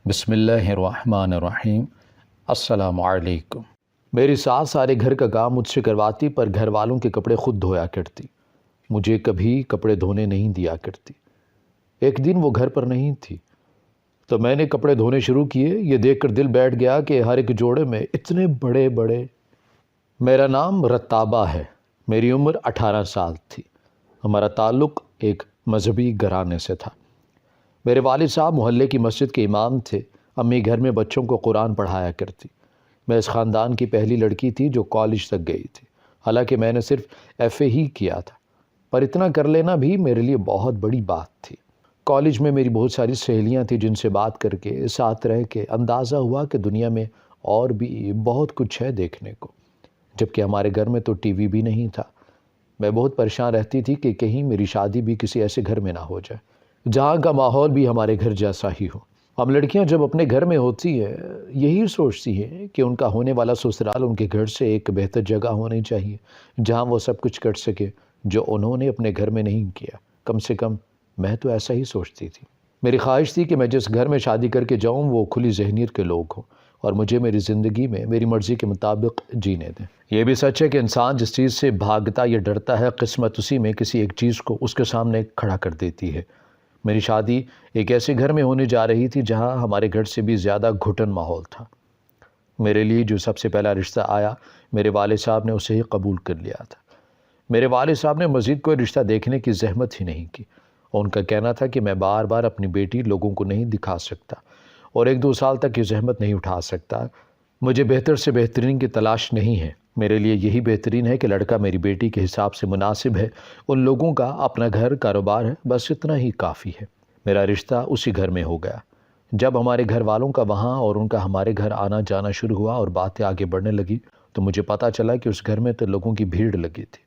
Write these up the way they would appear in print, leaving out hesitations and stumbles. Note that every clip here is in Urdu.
بسم اللہ الرحمن الرحیم۔ السلام علیکم۔ میری ساس سارے گھر کا کام مجھ سے کرواتی، پر گھر والوں کے کپڑے خود دھویا کرتی، مجھے کبھی کپڑے دھونے نہیں دیا کرتی۔ ایک دن وہ گھر پر نہیں تھی تو میں نے کپڑے دھونے شروع کیے۔ یہ دیکھ کر دل بیٹھ گیا کہ ہر ایک جوڑے میں اتنے بڑے بڑے۔ میرا نام رتابہ ہے، میری عمر 18 سال تھی۔ ہمارا تعلق ایک مذہبی گھرانے سے تھا۔ میرے والد صاحب محلے کی مسجد کے امام تھے، امی گھر میں بچوں کو قرآن پڑھایا کرتی۔ میں اس خاندان کی پہلی لڑکی تھی جو کالج تک گئی تھی، حالانکہ میں نے صرف FA ہی کیا تھا، پر اتنا کر لینا بھی میرے لیے بہت بڑی بات تھی۔ کالج میں میری بہت ساری سہیلیاں تھیں جن سے بات کر کے، ساتھ رہ کے اندازہ ہوا کہ دنیا میں اور بھی بہت کچھ ہے دیکھنے کو، جبکہ ہمارے گھر میں تو TV بھی نہیں تھا۔ میں بہت پریشان رہتی تھی کہ کہیں میری شادی بھی کسی ایسے گھر میں نہ ہو جائے جہاں کا ماحول بھی ہمارے گھر جیسا ہی ہو۔ ہم لڑکیاں جب اپنے گھر میں ہوتی ہیں یہی سوچتی ہیں کہ ان کا ہونے والا سسرال ان کے گھر سے ایک بہتر جگہ ہونی چاہیے جہاں وہ سب کچھ کر سکے جو انہوں نے اپنے گھر میں نہیں کیا۔ کم سے کم میں تو ایسا ہی سوچتی تھی۔ میری خواہش تھی کہ میں جس گھر میں شادی کر کے جاؤں وہ کھلی ذہنیت کے لوگ ہوں اور مجھے میری زندگی میں میری مرضی کے مطابق جینے دیں۔ یہ بھی سچ ہے کہ انسان جس چیز سے بھاگتا یا ڈرتا ہے، قسمت اسی میں کسی ایک چیز کو اس کے سامنے کھڑا کر دیتی ہے۔ میری شادی ایک ایسے گھر میں ہونے جا رہی تھی جہاں ہمارے گھر سے بھی زیادہ گھٹن ماحول تھا۔ میرے لیے جو سب سے پہلا رشتہ آیا، میرے والد صاحب نے اسے ہی قبول کر لیا تھا۔ میرے والد صاحب نے مزید کوئی رشتہ دیکھنے کی زحمت ہی نہیں کی۔ ان کا کہنا تھا کہ میں بار بار اپنی بیٹی لوگوں کو نہیں دکھا سکتا اور 1-2 سال تک یہ زحمت نہیں اٹھا سکتا۔ مجھے بہتر سے بہترین کی تلاش نہیں ہے، میرے لیے یہی بہترین ہے کہ لڑکا میری بیٹی کے حساب سے مناسب ہے، ان لوگوں کا اپنا گھر کاروبار ہے، بس اتنا ہی کافی ہے۔ میرا رشتہ اسی گھر میں ہو گیا۔ جب ہمارے گھر والوں کا وہاں اور ان کا ہمارے گھر آنا جانا شروع ہوا اور باتیں آگے بڑھنے لگی تو مجھے پتہ چلا کہ اس گھر میں تو لوگوں کی بھیڑ لگی تھی۔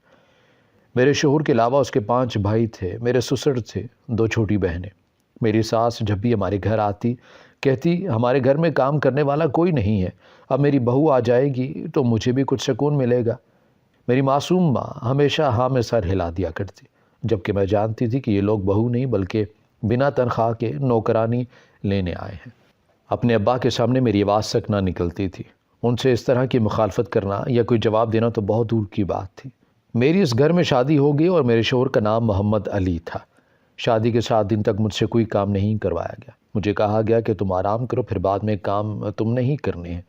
میرے شوہر کے علاوہ اس کے 5 بھائی تھے، میرے سسر تھے، 2 چھوٹی بہنیں۔ میری ساس جب بھی ہمارے گھر آتی کہتی ہمارے گھر میں کام کرنے والا کوئی نہیں ہے، اب میری بہو آ جائے گی تو مجھے بھی کچھ سکون ملے گا۔ میری معصوم ماں ہمیشہ ہاں میں سر ہلا دیا کرتی، جبکہ میں جانتی تھی کہ یہ لوگ بہو نہیں بلکہ بنا تنخواہ کے نوکرانی لینے آئے ہیں۔ اپنے ابا کے سامنے میری آواز تک نہ نکلتی تھی۔ ان سے اس طرح کی مخالفت کرنا یا کوئی جواب دینا تو بہت دور کی بات تھی۔ میری اس گھر میں شادی ہو گئی اور میرے شوہر کا نام محمد علی تھا۔ شادی کے 7 دن تک مجھ سے کوئی کام نہیں کروایا گیا۔ مجھے کہا گیا کہ تم آرام کرو، پھر بعد میں کام تم نہیں کرنے ہیں۔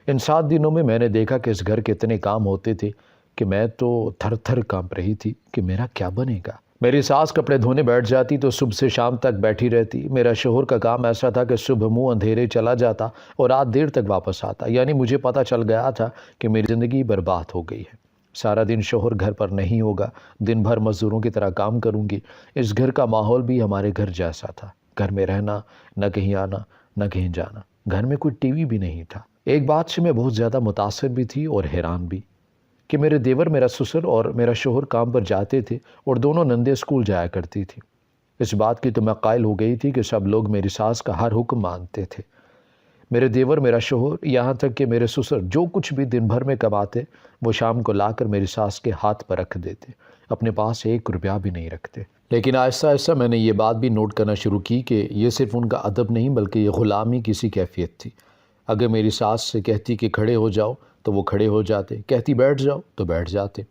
ان 7 دنوں میں نے دیکھا کہ اس گھر کے اتنے کام ہوتے تھے کہ میں تو تھر تھر کانپ رہی تھی کہ میرا کیا بنے گا۔ میری ساس کپڑے دھونے بیٹھ جاتی تو صبح سے شام تک بیٹھی رہتی۔ میرا شوہر کا کام ایسا تھا کہ صبح منہ اندھیرے چلا جاتا اور رات دیر تک واپس آتا، یعنی مجھے پتہ چل گیا تھا کہ میری زندگی برباد ہو گئی ہے۔ سارا دن شوہر گھر پر نہیں ہوگا، دن بھر مزدوروں کی طرح کام کروں گی۔ اس گھر کا ماحول بھی ہمارے گھر جیسا تھا، گھر میں رہنا، نہ کہیں آنا نہ کہیں جانا۔ گھر میں کوئی TV بھی نہیں تھا۔ ایک بات سے میں بہت زیادہ متاثر بھی تھی اور حیران بھی کہ میرے دیور، میرا سسر اور میرا شوہر کام پر جاتے تھے اور دونوں نندیں اسکول جایا کرتی تھی۔ اس بات کی تو میں قائل ہو گئی تھی کہ سب لوگ میری ساس کا ہر حکم مانتے تھے۔ میرے دیور، میرا شوہر، یہاں تک کہ میرے سسر جو کچھ بھی دن بھر میں کماتے وہ شام کو لا کر میری ساس کے ہاتھ پر رکھ دیتے، اپنے پاس 1 روپیہ بھی نہیں رکھتے۔ لیکن آہستہ آہستہ میں نے یہ بات بھی نوٹ کرنا شروع کی کہ یہ صرف ان کا ادب نہیں بلکہ یہ غلامی کی سی کیفیت تھی۔ اگر میری ساس سے کہتی کہ کھڑے ہو جاؤ تو وہ کھڑے ہو جاتے، کہتی بیٹھ جاؤ تو بیٹھ جاتے۔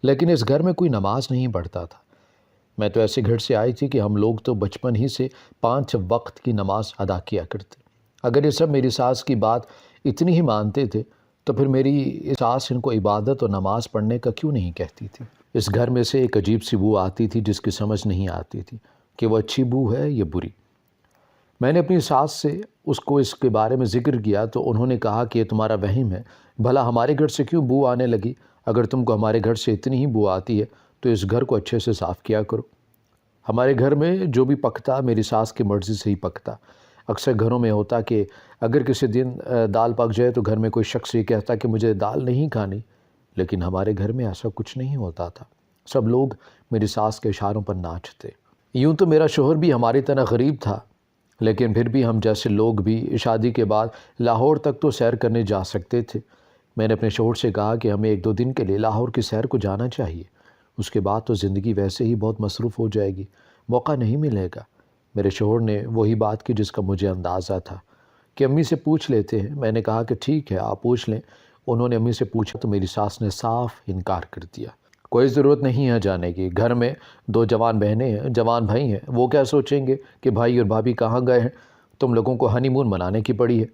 لیکن اس گھر میں کوئی نماز نہیں پڑھتا تھا۔ میں تو ایسے گھر سے آئی تھی کہ ہم لوگ تو بچپن ہی سے 5 وقت کی نماز ادا کیا کرتے۔ اگر یہ سب میری ساس کی بات اتنی ہی مانتے تھے تو پھر میری ساس ان کو عبادت اور نماز پڑھنے کا کیوں نہیں کہتی تھی؟ اس گھر میں سے ایک عجیب سی بو آتی تھی جس کی سمجھ نہیں آتی تھی کہ وہ اچھی بو ہے یا بری۔ میں نے اپنی ساس سے اس کے بارے میں ذکر کیا تو انہوں نے کہا کہ یہ تمہارا وہم ہے، بھلا ہمارے گھر سے کیوں بو آنے لگی؟ اگر تم کو ہمارے گھر سے اتنی ہی بو آتی ہے تو اس گھر کو اچھے سے صاف کیا کرو۔ ہمارے گھر میں جو بھی پکتا میری ساس کی مرضی سے ہی پکتا۔ اکثر گھروں میں ہوتا کہ اگر کسی دن دال پک جائے تو گھر میں کوئی شخص یہ کہتا کہ مجھے دال نہیں کھانی، لیکن ہمارے گھر میں ایسا کچھ نہیں ہوتا تھا۔ سب لوگ میری ساس کے اشاروں پر ناچتے۔ یوں تو میرا شوہر بھی ہماری طرح غریب تھا، لیکن پھر بھی ہم جیسے لوگ بھی شادی کے بعد لاہور تک تو سیر کرنے جا سکتے تھے۔ میں نے اپنے شوہر سے کہا کہ ہمیں 1-2 دن کے لیے لاہور کی سیر کو جانا چاہیے، اس کے بعد تو زندگی ویسے ہی بہت مصروف ہو جائے گی، موقع نہیں ملے گا۔ میرے شوہر نے وہی بات کی جس کا مجھے اندازہ تھا کہ امی سے پوچھ لیتے ہیں۔ میں نے کہا کہ ٹھیک ہے آپ پوچھ لیں۔ انہوں نے امی سے پوچھا تو میری ساس نے صاف انکار کر دیا۔ کوئی ضرورت نہیں ہے جانے کی، گھر میں 2 جوان بہنیں ہیں، جوان بھائی ہیں، وہ کیا سوچیں گے کہ بھائی اور بھابھی کہاں گئے ہیں، تم لوگوں کو ہنی مون منانے کی پڑی ہے۔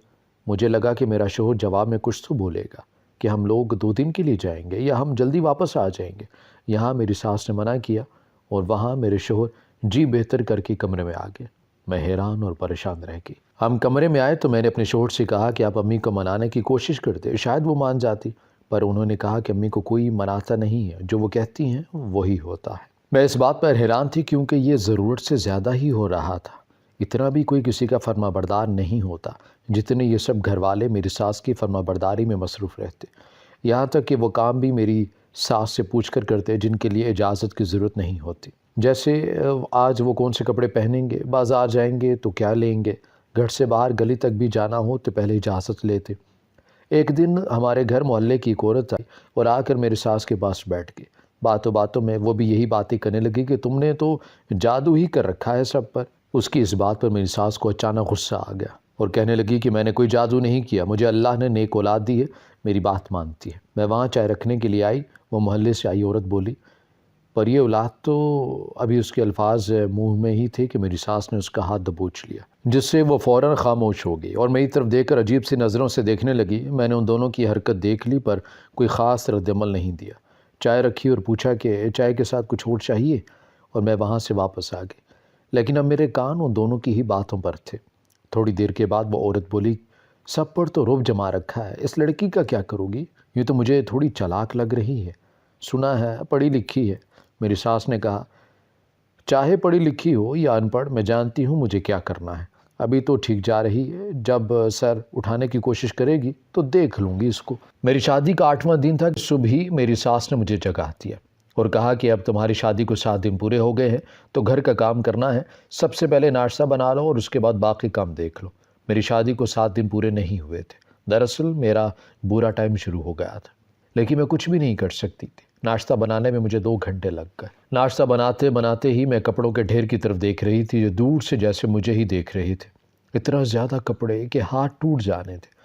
مجھے لگا کہ میرا شوہر جواب میں کچھ تو بولے گا کہ ہم لوگ 2 دن کے لیے جائیں گے یا ہم جلدی واپس آ جائیں گے۔ یہاں میری ساس نے منع کیا اور وہاں میرے شوہر جی بہتر کر کے کمرے میں آ گئے۔ میں حیران اور پریشان رہ گئی۔ ہم کمرے میں آئے تو میں نے اپنے شوہر سے کہا کہ آپ امی کو منانے کی کوشش کرتے، شاید وہ مان جاتی، پر انہوں نے کہا کہ امی کو کوئی مناتا نہیں ہے، جو وہ کہتی ہیں وہی ہوتا ہے۔ میں اس بات پر حیران تھی کیونکہ یہ ضرورت سے زیادہ ہی ہو رہا تھا۔ اتنا بھی کوئی کسی کا فرما بردار نہیں ہوتا جتنے یہ سب گھر والے میری ساس کی فرما برداری میں مصروف رہتے، یہاں تک کہ وہ کام بھی میری ساس سے پوچھ کر کرتے جن کے لیے اجازت کی ضرورت نہیں ہوتی۔ جیسے آج وہ کون سے کپڑے پہنیں گے، بازار جائیں گے تو کیا لیں گے، گھر سے باہر گلی تک بھی جانا ہو تو پہلے اجازت لیتے۔ ایک دن ہمارے گھر محلے کی ایک عورت آئی اور آ کر میری ساس کے پاس بیٹھ گئی۔ باتوں باتوں میں وہ بھی یہی باتیں کرنے لگی کہ تم نے تو جادو ہی کر رکھا ہے سب پر۔ اس کی اس بات پر میری ساس کو اچانک غصہ آ گیا اور کہنے لگی کہ میں نے کوئی جادو نہیں کیا، مجھے اللہ نے نیک اولاد دی ہے، میری بات مانتی ہے۔ میں وہاں چائے رکھنے کے لیے آئی، وہ محلے سے آئی عورت بولی، پر یہ اولاد تو ابھی اس کے الفاظ منہ میں ہی تھے کہ میری ساس نے اس کا ہاتھ دبوچ لیا، جس سے وہ فوراً خاموش ہو گئی اور میری طرف دیکھ کر عجیب سی نظروں سے دیکھنے لگی۔ میں نے ان دونوں کی حرکت دیکھ لی پر کوئی خاص رد عمل نہیں دیا۔ چائے رکھی اور پوچھا کہ چائے کے ساتھ کچھ اور چاہیے، اور میں وہاں سے واپس آ گئی، لیکن اب میرے کان ان دونوں کی ہی باتوں پر تھے۔ تھوڑی دیر کے بعد وہ عورت بولی، سب پر تو رعب جما رکھا ہے، اس لڑکی کا کیا کرو گی؟ یہ تو مجھے تھوڑی چالاک لگ رہی ہے، سنا ہے پڑھی لکھی ہے۔ میری ساس نے کہا، چاہے پڑھی لکھی ہو یا ان پڑھ، میں جانتی ہوں مجھے کیا کرنا ہے۔ ابھی تو ٹھیک جا رہی ہے، جب سر اٹھانے کی کوشش کرے گی تو دیکھ لوں گی اس کو۔ میری شادی کا 8واں دن تھا کہ صبح ہی میری ساس نے مجھے جگا دیا اور کہا کہ اب تمہاری شادی کو 7 دن پورے ہو گئے ہیں تو گھر کا کام کرنا ہے، سب سے پہلے ناشتہ بنا لو اور اس کے بعد باقی کام دیکھ لو۔ میری شادی کو 7 دن پورے نہیں ہوئے تھے، دراصل میرا برا ٹائم شروع ہو گیا تھا، لیکن میں کچھ بھی نہیں کر سکتی تھی۔ ناشتہ بنانے میں مجھے 2 گھنٹے لگ گئے۔ ناشتہ بناتے بناتے ہی میں کپڑوں کے ڈھیر کی طرف دیکھ رہی تھی جو دور سے جیسے مجھے ہی دیکھ رہے تھے۔ اتنا زیادہ کپڑے کہ ہاتھ ٹوٹ جانے تھے۔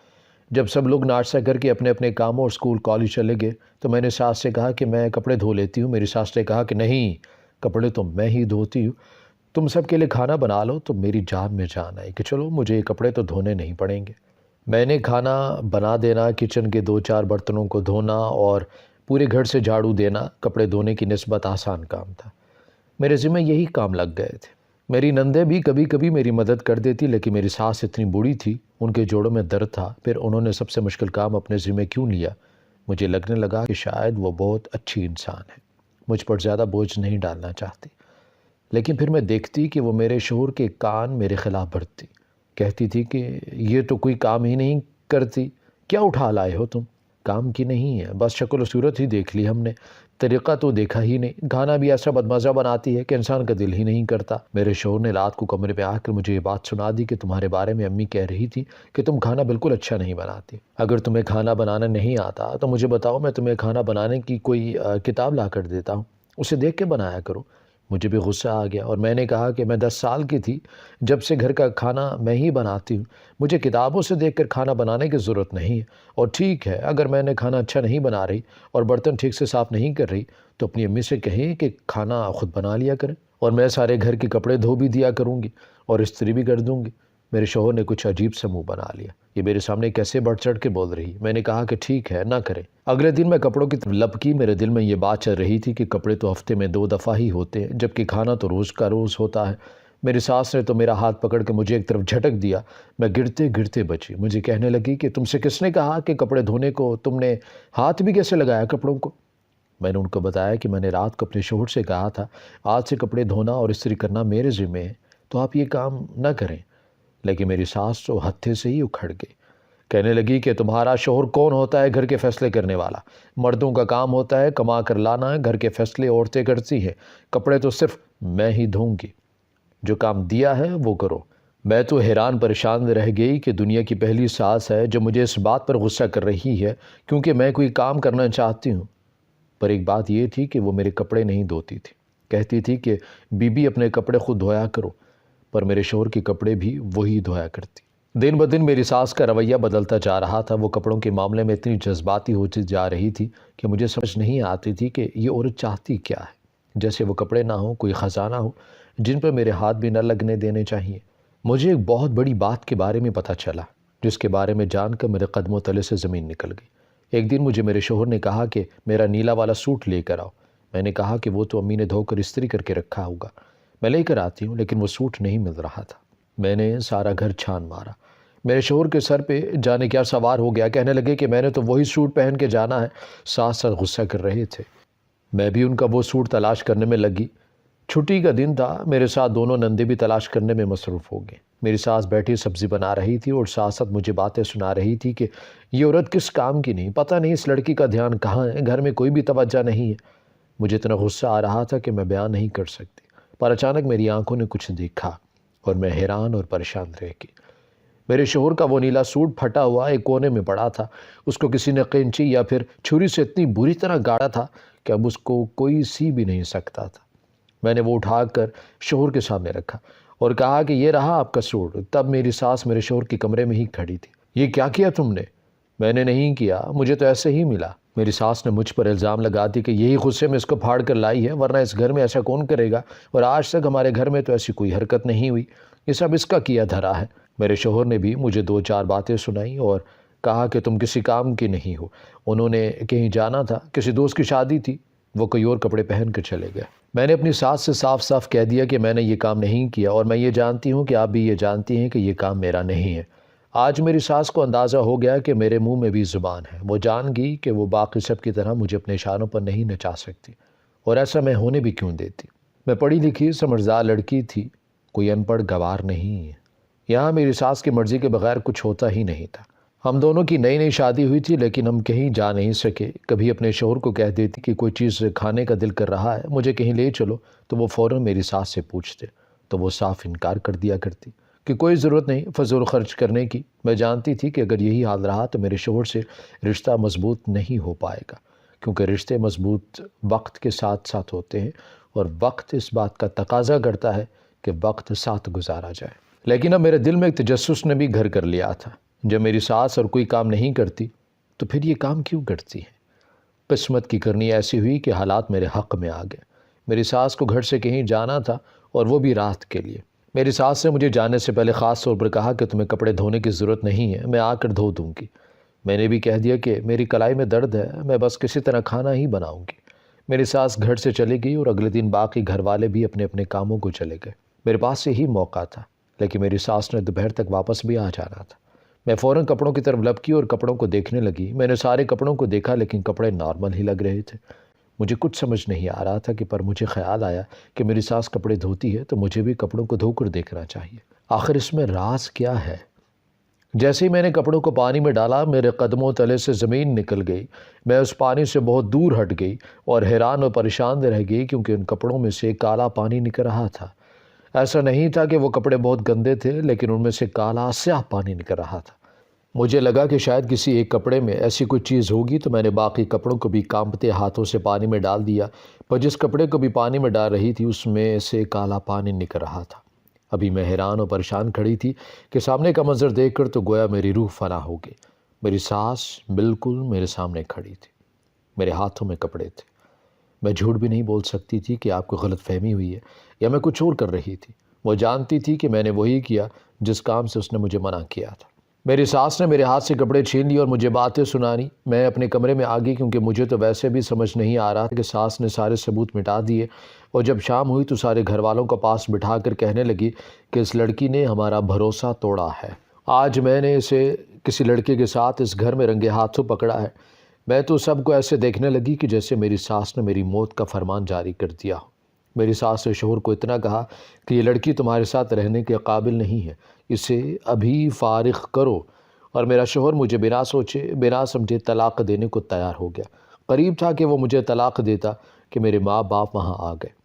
جب سب لوگ ناشتہ کر کے اپنے اپنے کاموں اور اسکول کالج چلے گئے تو میں نے ساس سے کہا کہ میں کپڑے دھو لیتی ہوں۔ میری ساس نے کہا کہ نہیں، کپڑے تو میں ہی دھوتی ہوں، تم سب کے لیے کھانا بنا لو۔ تو میری جان میں جان آئی کہ چلو مجھے یہ کپڑے تو دھونے نہیں پڑیں گے۔ میں نے کھانا بنا دینا، کچن کے 2-4 برتنوں کو دھونا اور پورے گھر سے جھاڑو دینا کپڑے دھونے کی نسبت آسان کام تھا۔ میرے ذمہ یہی کام لگ گئے تھے۔ میری نندیں بھی کبھی کبھی میری مدد کر دیتی، لیکن میری ساس اتنی بوڑھی تھی، ان کے جوڑوں میں درد تھا، پھر انہوں نے سب سے مشکل کام اپنے ذمہ کیوں لیا؟ مجھے لگنے لگا کہ شاید وہ بہت اچھی انسان ہے، مجھ پر زیادہ بوجھ نہیں ڈالنا چاہتی۔ لیکن پھر میں دیکھتی کہ وہ میرے شوہر کے کان میرے خلاف بھرتی، کہتی تھی کہ یہ تو کوئی کام ہی نہیں کرتی، کیا اٹھا لائے ہو تم؟ کام کی نہیں ہے، بس شکل و صورت ہی دیکھ لی ہم نے، طریقہ تو دیکھا ہی نہیں، کھانا بھی ایسا بدمزہ بناتی ہے کہ انسان کا دل ہی نہیں کرتا۔ میرے شوہر نے رات کو کمرے میں آ کر مجھے یہ بات سنا دی کہ تمہارے بارے میں امی کہہ رہی تھی کہ تم کھانا بالکل اچھا نہیں بناتی۔ اگر تمہیں کھانا بنانا نہیں آتا تو مجھے بتاؤ، میں تمہیں کھانا بنانے کی کوئی کتاب لا کر دیتا ہوں، اسے دیکھ کے بنایا کرو۔ مجھے بھی غصہ آ گیا اور میں نے کہا کہ میں 10 سال کی تھی جب سے گھر کا کھانا میں ہی بناتی ہوں، مجھے کتابوں سے دیکھ کر کھانا بنانے کی ضرورت نہیں ہے، اور ٹھیک ہے اگر میں نے کھانا اچھا نہیں بنا رہی اور برتن ٹھیک سے صاف نہیں کر رہی تو اپنی امی سے کہیں کہ کھانا خود بنا لیا کریں، اور میں سارے گھر کے کپڑے دھو بھی دیا کروں گی اور استری بھی کر دوں گی۔ میرے شوہر نے کچھ عجیب سا منہ بنا لیا، یہ میرے سامنے کیسے بڑھ چڑھ کے بول رہی؟ میں نے کہا کہ ٹھیک ہے، نہ کریں۔ اگلے دن میں کپڑوں کی لپکی، میرے دل میں یہ بات چل رہی تھی کہ کپڑے تو ہفتے میں 2 دفعہ ہی ہوتے ہیں جبکہ کھانا تو روز کا روز ہوتا ہے۔ میری ساس نے تو میرا ہاتھ پکڑ کے مجھے ایک طرف جھٹک دیا، میں گرتے گرتے بچی۔ مجھے کہنے لگی کہ تم سے کس نے کہا کہ کپڑے دھونے کو تم نے ہاتھ بھی کیسے لگایا کپڑوں کو؟ میں نے ان کو بتایا کہ میں نے رات کو اپنے شوہر سے کہا تھا آج سے کپڑے دھونا اور استری کرنا میرے ذمہ ہے، تو آپ یہ کام نہ کریں۔ لیکن میری ساس تو ہتھے سے ہی اکھڑ گئی، کہنے لگی کہ تمہارا شوہر کون ہوتا ہے گھر کے فیصلے کرنے والا؟ مردوں کا کام ہوتا ہے کما کر لانا، گھر کے فیصلے عورتیں کرتی ہیں، کپڑے تو صرف میں ہی دھوں گی، جو کام دیا ہے وہ کرو۔ میں تو حیران پریشان رہ گئی کہ دنیا کی پہلی ساس ہے جو مجھے اس بات پر غصہ کر رہی ہے کیونکہ میں کوئی کام کرنا چاہتی ہوں۔ پر ایک بات یہ تھی کہ وہ میرے کپڑے نہیں دھوتی تھی، کہتی تھی کہ بی بی اپنے کپڑے خود دھویا کرو، اور میرے شوہر کے کپڑے بھی وہی دھویا کرتی۔ دن بدن میری ساس کا رویہ بدلتا جا رہا تھا۔ وہ کپڑوں کے معاملے میں اتنی جذباتی ہوتی جا رہی تھی کہ مجھے سمجھ نہیں آتی تھی کہ یہ عورت چاہتی کیا ہے۔ جیسے وہ کپڑے نہ ہوں، کوئی خزانہ ہو جن پر میرے ہاتھ بھی نہ لگنے دینے چاہیے۔ مجھے ایک بہت بڑی بات کے بارے میں پتہ چلا، جس کے بارے میں جان کر میرے قدموں تلے سے زمین نکل گئی۔ ایک دن مجھے میرے شوہر نے کہا کہ میرا نیلا والا سوٹ لے کر آؤ۔ میں نے کہا کہ وہ تو امی نے دھو کر استری کر کے رکھا ہوگا، میں لے کر آتی ہوں، لیکن وہ سوٹ نہیں مل رہا تھا۔ میں نے سارا گھر چھان مارا۔ میرے شوہر کے سر پہ جانے کیا سوار ہو گیا، کہنے لگے کہ میں نے تو وہی سوٹ پہن کے جانا ہے۔ ساس سر غصہ کر رہے تھے۔ میں بھی ان کا وہ سوٹ تلاش کرنے میں لگی۔ چھٹی کا دن تھا، میرے ساتھ دونوں نندے بھی تلاش کرنے میں مصروف ہو گئے۔ میری ساس بیٹھی سبزی بنا رہی تھی اور ساتھ ساتھ مجھے باتیں سنا رہی تھی کہ یہ عورت کس کام کی نہیں، پتہ نہیں اس لڑکی کا دھیان کہاں ہے، گھر میں کوئی بھی توجہ نہیں ہے۔ مجھے اتنا غصہ آ رہا تھا کہ میں بیان نہیں کر سکتی، پر اچانک میری آنکھوں نے کچھ دیکھا اور میں حیران اور پریشان رہ گئی۔ میرے شوہر کا وہ نیلا سوٹ پھٹا ہوا ایک کونے میں پڑا تھا۔ اس کو کسی نے قینچی یا پھر چھری سے اتنی بری طرح گاڑا تھا کہ اب اس کو کوئی سی بھی نہیں سکتا تھا۔ میں نے وہ اٹھا کر شوہر کے سامنے رکھا اور کہا کہ یہ رہا آپ کا سوٹ۔ تب میری ساس میرے شوہر کے کمرے میں ہی کھڑی تھی۔ یہ کیا کیا تم نے؟ میں نے نہیں کیا، مجھے تو ایسے ہی ملا۔ میری ساس نے مجھ پر الزام لگا دی کہ یہی غصے میں اس کو پھاڑ کر لائی ہے، ورنہ اس گھر میں ایسا کون کرے گا، اور آج تک ہمارے گھر میں تو ایسی کوئی حرکت نہیں ہوئی، یہ سب اس کا کیا دھرا ہے۔ میرے شوہر نے بھی مجھے دو چار باتیں سنائیں اور کہا کہ تم کسی کام کی نہیں ہو۔ انہوں نے کہیں جانا تھا، کسی دوست کی شادی تھی، وہ کوئی اور کپڑے پہن کر چلے گئے۔ میں نے اپنی ساس سے صاف صاف کہہ دیا کہ میں نے یہ کام نہیں کیا، اور میں یہ جانتی ہوں کہ آپ بھی یہ جانتی ہیں کہ یہ کام میرا نہیں ہے۔ آج میری ساس کو اندازہ ہو گیا کہ میرے منہ میں بھی زبان ہے۔ وہ جان گئی کہ وہ باقی سب کی طرح مجھے اپنے اشاروں پر نہیں نچا سکتی، اور ایسا میں ہونے بھی کیوں دیتی۔ میں پڑھی لکھی سمجھدار لڑکی تھی، کوئی ان پڑھ گوار نہیں ہے۔ یہاں میری ساس کی مرضی کے بغیر کچھ ہوتا ہی نہیں تھا۔ ہم دونوں کی نئی نئی شادی ہوئی تھی، لیکن ہم کہیں جا نہیں سکے۔ کبھی اپنے شوہر کو کہہ دیتی کہ کوئی چیز کھانے کا دل کر رہا ہے، مجھے کہیں لے چلو، تو وہ فوراً میری ساس سے پوچھتے، تو وہ صاف انکار کر دیا کرتی کہ کوئی ضرورت نہیں فضول خرچ کرنے کی۔ میں جانتی تھی کہ اگر یہی حال رہا تو میرے شوہر سے رشتہ مضبوط نہیں ہو پائے گا، کیونکہ رشتے مضبوط وقت کے ساتھ ساتھ ہوتے ہیں، اور وقت اس بات کا تقاضا کرتا ہے کہ وقت ساتھ گزارا جائے۔ لیکن اب میرے دل میں ایک تجسس نے بھی گھر کر لیا تھا۔ جب میری ساس اور کوئی کام نہیں کرتی تو پھر یہ کام کیوں کرتی ہے؟ قسمت کی کرنی ایسی ہوئی کہ حالات میرے حق میں آ گئے۔ میری ساس کو گھر سے کہیں جانا تھا، اور وہ بھی رات کے لیے۔ میری ساس نے مجھے جانے سے پہلے خاص طور پر کہا کہ تمہیں کپڑے دھونے کی ضرورت نہیں ہے، میں آ کر دھو دوں گی۔ میں نے بھی کہہ دیا کہ میری کلائی میں درد ہے، میں بس کسی طرح کھانا ہی بناؤں گی۔ میری ساس گھر سے چلی گئی، اور اگلے دن باقی گھر والے بھی اپنے اپنے کاموں کو چلے گئے۔ میرے پاس یہی موقع تھا، لیکن میری ساس نے دوپہر تک واپس بھی آ جانا تھا۔ میں فوراً کپڑوں کی طرف لپکی اور کپڑوں کو دیکھنے لگی۔ میں نے سارے کپڑوں کو دیکھا، لیکن کپڑے نارمل ہی لگ رہے تھے۔ مجھے کچھ سمجھ نہیں آ رہا تھا کہ پر مجھے خیال آیا کہ میری ساس کپڑے دھوتی ہے تو مجھے بھی کپڑوں کو دھو کر دیکھنا چاہیے، آخر اس میں راز کیا ہے۔ جیسے ہی میں نے کپڑوں کو پانی میں ڈالا، میرے قدموں تلے سے زمین نکل گئی۔ میں اس پانی سے بہت دور ہٹ گئی اور حیران اور پریشان رہ گئی، کیونکہ ان کپڑوں میں سے کالا پانی نکل رہا تھا۔ ایسا نہیں تھا کہ وہ کپڑے بہت گندے تھے، لیکن ان میں سے کالا سیاہ پانی نکل رہا تھا۔ مجھے لگا کہ شاید کسی ایک کپڑے میں ایسی کوئی چیز ہوگی، تو میں نے باقی کپڑوں کو بھی کانپتے ہاتھوں سے پانی میں ڈال دیا، پر جس کپڑے کو بھی پانی میں ڈال رہی تھی اس میں سے کالا پانی نکل رہا تھا۔ ابھی میں حیران اور پریشان کھڑی تھی کہ سامنے کا منظر دیکھ کر تو گویا میری روح فنا ہو گئی۔ میری ساس بالکل میرے سامنے کھڑی تھی، میرے ہاتھوں میں کپڑے تھے۔ میں جھوٹ بھی نہیں بول سکتی تھی کہ آپ کو غلط فہمی ہوئی ہے یا میں کچھ اور کر رہی تھی۔ وہ جانتی تھی کہ میں نے وہی کیا جس کام سے اس نے مجھے منع کیا تھا۔ میری ساس نے میرے ہاتھ سے کپڑے چھین لیے اور مجھے باتیں سنانی۔ میں اپنے کمرے میں آ گئی، کیونکہ مجھے تو ویسے بھی سمجھ نہیں آ رہا کہ ساس نے سارے ثبوت مٹا دیے، اور جب شام ہوئی تو سارے گھر والوں کو پاس بٹھا کر کہنے لگی کہ اس لڑکی نے ہمارا بھروسہ توڑا ہے۔ آج میں نے اسے کسی لڑکے کے ساتھ اس گھر میں رنگے ہاتھوں پکڑا ہے۔ میں تو سب کو ایسے دیکھنے لگی کہ جیسے میری ساس نے میری موت کا فرمان جاری کر دیا ہو۔ میری ساس نے شوہر کو اتنا کہا کہ یہ لڑکی تمہارے ساتھ رہنے کے قابل نہیں ہے، اسے ابھی فارغ کرو، اور میرا شوہر مجھے بنا سوچے بنا سمجھے طلاق دینے کو تیار ہو گیا۔ قریب تھا کہ وہ مجھے طلاق دیتا کہ میرے ماں باپ وہاں آ گئے۔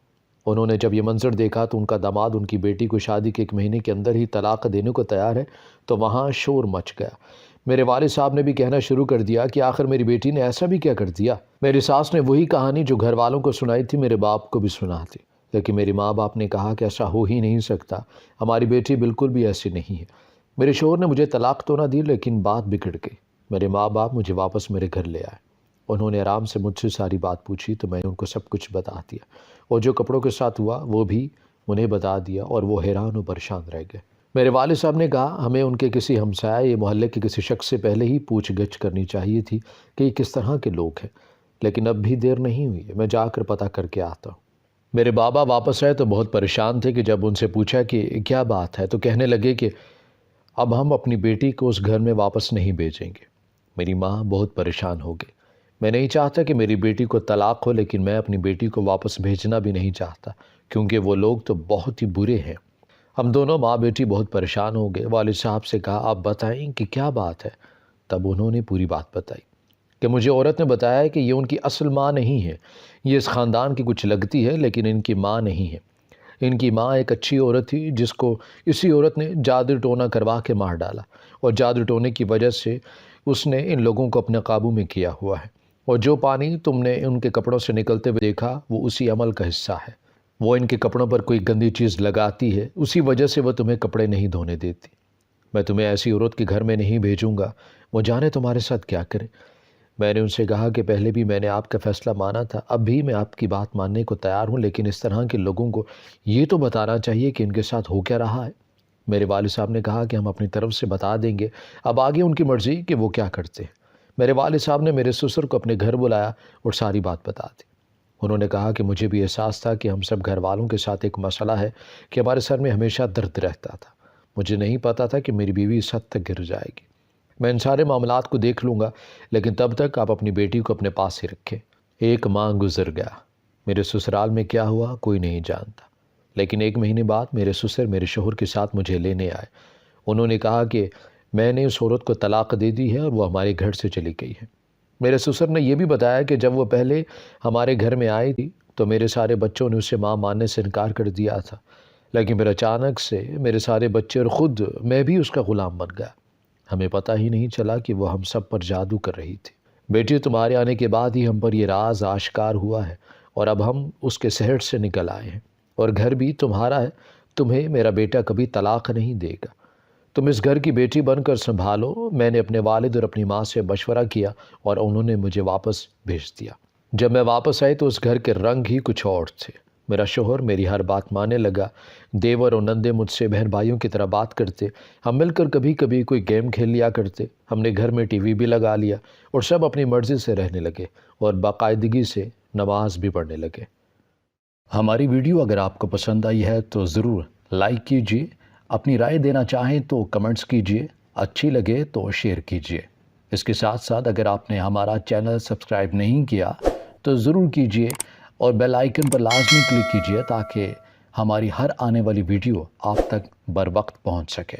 انہوں نے جب یہ منظر دیکھا تو ان کا داماد ان کی بیٹی کو شادی کے 1 مہینے کے اندر ہی طلاق دینے کو تیار ہے، تو وہاں شور مچ گیا۔ میرے والد صاحب نے بھی کہنا شروع کر دیا کہ آخر میری بیٹی نے ایسا بھی کیا کر دیا۔ میری ساس نے وہی کہانی جو گھر والوں کو سنائی تھی میرے باپ کو بھی سنا تھی۔ لیکن میری ماں باپ نے کہا کہ ایسا ہو ہی نہیں سکتا، ہماری بیٹی بالکل بھی ایسی نہیں ہے۔ میرے شوہر نے مجھے طلاق تو نہ دی لیکن بات بگڑ گئی۔ میرے ماں باپ مجھے واپس میرے گھر لے آئے۔ انہوں نے آرام سے مجھ سے ساری بات پوچھی تو میں نے ان کو سب کچھ بتا دیا، اور جو کپڑوں کے ساتھ ہوا وہ بھی انہیں بتا دیا، اور وہ حیران و پریشان رہ گئے۔ میرے والد صاحب نے کہا ہمیں ان کے کسی ہمسائے یا محلے کے کسی شخص سے پہلے ہی پوچھ گچھ کرنی چاہیے تھی کہ یہ کس طرح کے لوگ ہیں، لیکن اب بھی دیر نہیں ہوئی ہے، میں جا کر پتہ کر کے آتا ہوں۔ میرے بابا واپس آئے تو بہت پریشان تھے کہ جب ان سے پوچھا کہ کیا بات ہے تو کہنے لگے کہ اب ہم اپنی بیٹی کو اس گھر میں واپس نہیں بھیجیں گے۔ میری ماں بہت پریشان ہو گئی۔ میں نہیں چاہتا کہ میری بیٹی کو طلاق ہو، لیکن میں اپنی بیٹی کو واپس بھیجنا بھی نہیں چاہتا کیونکہ وہ لوگ تو بہت ہی برے ہیں۔ ہم دونوں ماں بیٹی بہت پریشان ہو گئے۔ والد صاحب سے کہا آپ بتائیں کہ کیا بات ہے؟ تب انہوں نے پوری بات بتائی کہ مجھے عورت نے بتایا کہ یہ ان کی اصل ماں نہیں ہے، یہ اس خاندان کی کچھ لگتی ہے لیکن ان کی ماں نہیں ہے۔ ان کی ماں ایک اچھی عورت تھی جس کو اسی عورت نے جادو ٹونا کروا کے مار ڈالا، اور جادو ٹونے کی وجہ سے اس نے ان لوگوں کو اپنے قابو میں کیا ہوا ہے، اور جو پانی تم نے ان کے کپڑوں سے نکلتے ہوئے دیکھا وہ اسی عمل کا حصہ ہے۔ وہ ان کے کپڑوں پر کوئی گندی چیز لگاتی ہے، اسی وجہ سے وہ تمہیں کپڑے نہیں دھونے دیتی۔ میں تمہیں ایسی عورت کے گھر میں نہیں بھیجوں گا، وہ جانے تمہارے ساتھ کیا کرے۔ میں نے ان سے کہا کہ پہلے بھی میں نے آپ کا فیصلہ مانا تھا، اب بھی میں آپ کی بات ماننے کو تیار ہوں، لیکن اس طرح کے لوگوں کو یہ تو بتانا چاہیے کہ ان کے ساتھ ہو کیا رہا ہے۔ میرے والد صاحب نے کہا کہ ہم اپنی طرف سے بتا دیں گے، اب آگے ان کی مرضی کہ وہ کیا کرتے ہیں۔ میرے والد صاحب نے میرے سسر کو اپنے گھر بلایا اور ساری بات بتا دی۔ انہوں نے کہا کہ مجھے بھی احساس تھا کہ ہم سب گھر والوں کے ساتھ ایک مسئلہ ہے کہ ہمارے سر میں ہمیشہ درد رہتا تھا۔ مجھے نہیں پتا تھا کہ میری بیوی اس حد تک گر جائے گی۔ میں ان سارے معاملات کو دیکھ لوں گا، لیکن تب تک آپ اپنی بیٹی کو اپنے پاس ہی رکھیں۔ ایک ماہ گزر گیا۔ میرے سسرال میں کیا ہوا کوئی نہیں جانتا، لیکن ایک مہینے بعد میرے سسر میرے شوہر کے ساتھ مجھے لینے آئے۔ انہوں نے کہا کہ میں نے اس عورت کو طلاق دے دی ہے اور وہ ہمارے گھر سے چلی گئی ہے۔ میرے سسر نے یہ بھی بتایا کہ جب وہ پہلے ہمارے گھر میں آئی تھی تو میرے سارے بچوں نے اسے ماں ماننے سے انکار کر دیا تھا، لیکن پھر اچانک سے میرے سارے بچے اور خود میں بھی اس کا غلام بن گیا۔ ہمیں پتہ ہی نہیں چلا کہ وہ ہم سب پر جادو کر رہی تھی۔ بیٹی تمہارے آنے کے بعد ہی ہم پر یہ راز آشکار ہوا ہے، اور اب ہم اس کے سحر سے نکل آئے ہیں، اور گھر بھی تمہارا ہے، تمہیں میرا بیٹا کبھی طلاق نہیں دے گا۔ تم اس گھر کی بیٹی بن کر سنبھالو۔ میں نے اپنے والد اور اپنی ماں سے مشورہ کیا اور انہوں نے مجھے واپس بھیج دیا۔ جب میں واپس آئی تو اس گھر کے رنگ ہی کچھ اور تھے۔ میرا شوہر میری ہر بات ماننے لگا۔ دیور اور نندے مجھ سے بہن بھائیوں کی طرح بات کرتے، ہم مل کر کبھی کبھی کوئی گیم کھیل لیا کرتے۔ ہم نے گھر میں ٹی وی بھی لگا لیا اور سب اپنی مرضی سے رہنے لگے اور باقاعدگی سے نماز بھی پڑھنے لگے۔ ہماری ویڈیو اگر آپ کو پسند آئی ہے تو ضرور لائک کیجیے، اپنی رائے دینا چاہیں تو کمنٹس کیجیے، اچھی لگے تو شیئر کیجیے۔ اس کے ساتھ ساتھ اگر آپ نے ہمارا چینل سبسکرائب نہیں کیا تو ضرور کیجیے، اور بیل آئیکن پر لازمی کلک کیجیے تاکہ ہماری ہر آنے والی ویڈیو آپ تک بر وقت پہنچ سکے۔